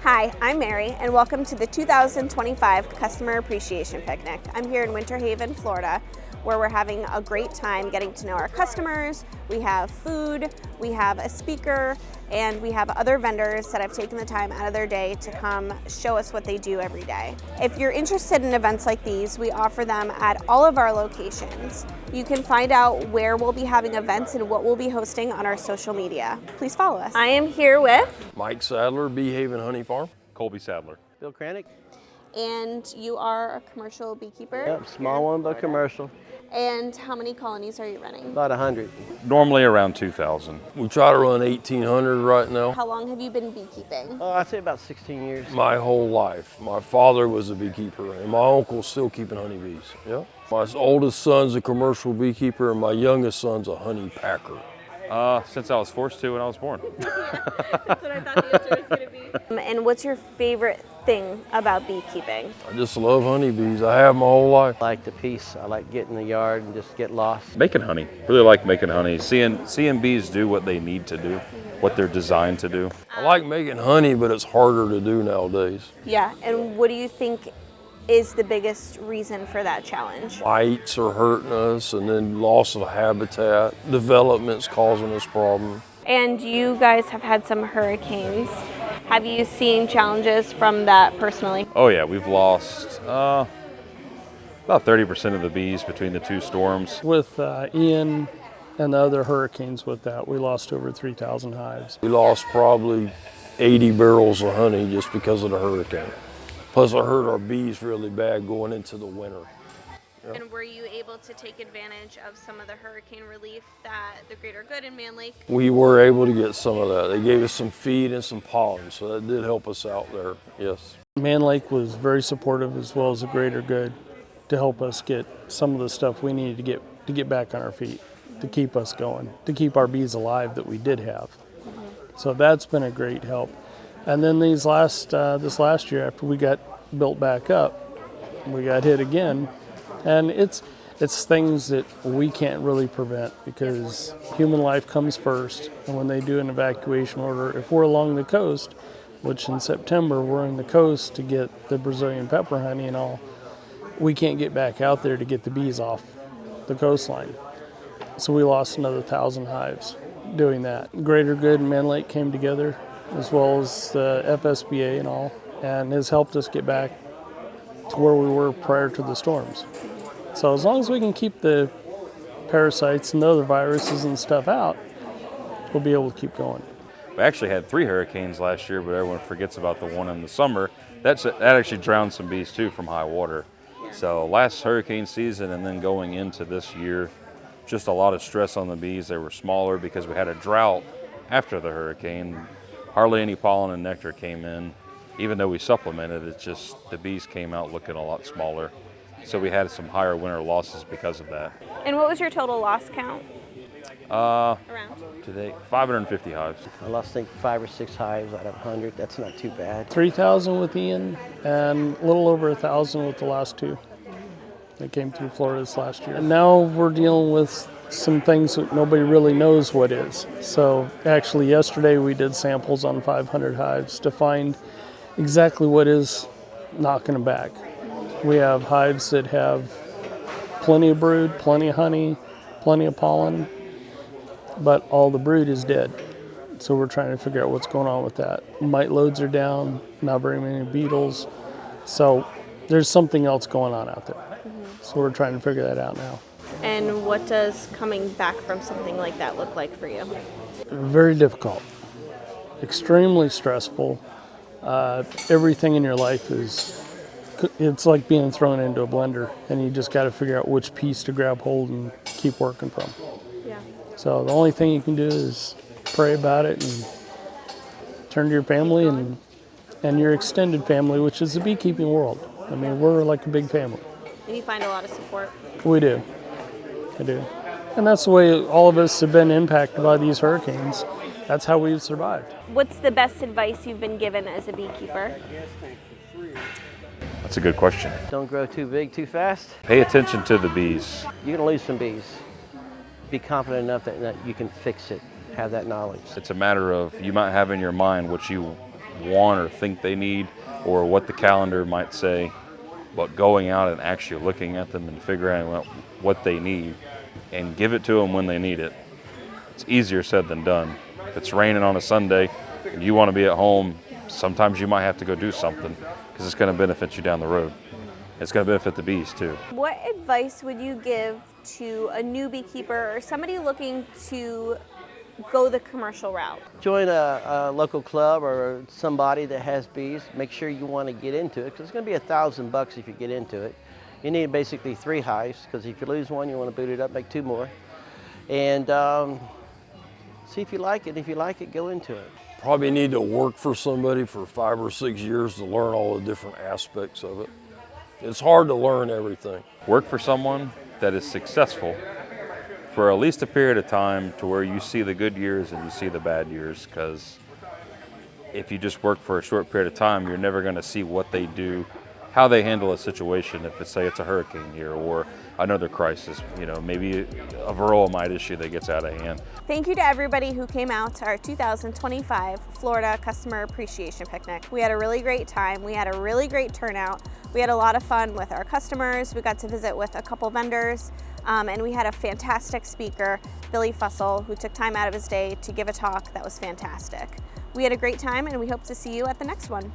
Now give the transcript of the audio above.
Hi, I'm Mary, and welcome to the 2025 Customer Appreciation Picnic. I'm here in Winter Haven, Florida, where we're having a great time getting to know our customers. We have food, we have a speaker, and we have other vendors that have taken the time out of their day to come show us what they do every day. If you're interested in events like these, we offer them at all of our locations. You can find out where we'll be having events and what we'll be hosting on our social media. Please follow us. I am here with Mike Sadler, Bee Haven Honey Farm. Colby Sadler. Bill Kranick. And you are a commercial beekeeper? Yep, small one but commercial. And how many colonies are you running? About 100. Normally around 2,000. We try to run 1,800 right now. How long have you been beekeeping? I'd say about 16 years. My whole life. My father was a beekeeper, and my uncle's still keeping honeybees. Yeah. My oldest son's a commercial beekeeper, and my youngest son's a honey packer. Since I was forced to when I was born. That's what I thought the answer was going to be. And what's your favorite thing about beekeeping? I just love honeybees. I have my whole life. I like the peace. I like getting in the yard and just get lost. Making honey. Really like making honey. Seeing bees do what they need to do, what they're designed to do. I like making honey, but it's harder to do nowadays. Yeah, and what do you think is the biggest reason for that challenge? Mites are hurting us, and then loss of habitat. Development's causing us problems. And you guys have had some hurricanes. Have you seen challenges from that personally? Oh yeah, we've lost about 30% of the bees between the two storms. With Ian and the other hurricanes with that, we lost over 3,000 hives. We lost probably 80 barrels of honey just because of the hurricane. Plus, it hurt our bees really bad going into the winter. Yep. And were you able to take advantage of some of the hurricane relief that the Greater Good in Mann Lake? We were able to get some of that. They gave us some feed and some pollen, so that did help us out there, yes. Mann Lake was very supportive, as well as the Greater Good, to help us get some of the stuff we needed to get back on our feet, to keep us going, to keep our bees alive that we did have. So that's been a great help. And then this last year, after we got built back up, we got hit again. And it's things that we can't really prevent because human life comes first. And when they do an evacuation order, if we're along the coast, which in September we're in the coast to get the Brazilian pepper honey and all, we can't get back out there to get the bees off the coastline. So we lost another 1,000 hives doing that. Greater Good and Mann Lake came together, as well as the FSBA and all, and has helped us get back to where we were prior to the storms. So as long as we can keep the parasites and the other viruses and stuff out, we'll be able to keep going. We actually had 3 hurricanes last year, but everyone forgets about the one in the summer. That actually drowned some bees too from high water. So last hurricane season and then going into this year, just a lot of stress on the bees. They were smaller because we had a drought after the hurricane. Hardly any pollen and nectar came in. Even though we supplemented, it's just the bees came out looking a lot smaller. So we had some higher winter losses because of that. And what was your total loss count? Around? Today, 550 hives. I lost, I think, 5 or 6 hives out of 100. That's not too bad. 3,000 with Ian and a little over 1,000 with the last 2 that came through Florida this last year. And now we're dealing with some things that nobody really knows what is. So actually yesterday we did samples on 500 hives to find exactly what is knocking them back. We have hives that have plenty of brood, plenty of honey, plenty of pollen, but all the brood is dead. So we're trying to figure out what's going on with that. Mite loads are down, not very many beetles. So there's something else going on out there. So we're trying to figure that out now. And what does coming back from something like that look like for you? Very difficult, extremely stressful. Everything in your life it's like being thrown into a blender, and you just got to figure out which piece to grab hold and keep working from. Yeah. So the only thing you can do is pray about it and turn to your family and your extended family, which is the beekeeping world. I mean, we're like a big family. And you find a lot of support? We do. I do. And that's the way all of us have been impacted by these hurricanes. That's how we've survived. What's the best advice you've been given as a beekeeper? That's a good question. Don't grow too big too fast. Pay attention to the bees. You're going to lose some bees. Be confident enough that you can fix it. Have that knowledge. It's a matter of, you might have in your mind what you want or think they need, or what the calendar might say, but going out and actually looking at them and figuring out what they need and give it to them when they need it. It's easier said than done. If it's raining on a Sunday and you want to be at home, sometimes you might have to go do something because it's going to benefit you down the road. It's going to benefit the bees too. What advice would you give to a new beekeeper or somebody looking to go the commercial route? Join a local club or somebody that has bees. Make sure you want to get into it, because it's going to be $1,000 if you get into it. You need basically 3 hives, because if you lose one, you want to boot it up, make 2 more. And see if you like it. If you like it, go into it. Probably need to work for somebody for 5 or 6 years to learn all the different aspects of it. It's hard to learn everything. Work for someone that is successful for at least a period of time to where you see the good years and you see the bad years, because if you just work for a short period of time, you're never going to see what they do, how they handle a situation. If it's, say it's a hurricane year or another crisis, you know, maybe a varroa mite issue that gets out of hand. Thank you to everybody who came out to our 2025 Florida Customer Appreciation Picnic. We had a really great time. We had a really great turnout. We had a lot of fun with our customers. We got to visit with a couple vendors, and we had a fantastic speaker, Billy Fussell, who took time out of his day to give a talk that was fantastic. We had a great time, and we hope to see you at the next one.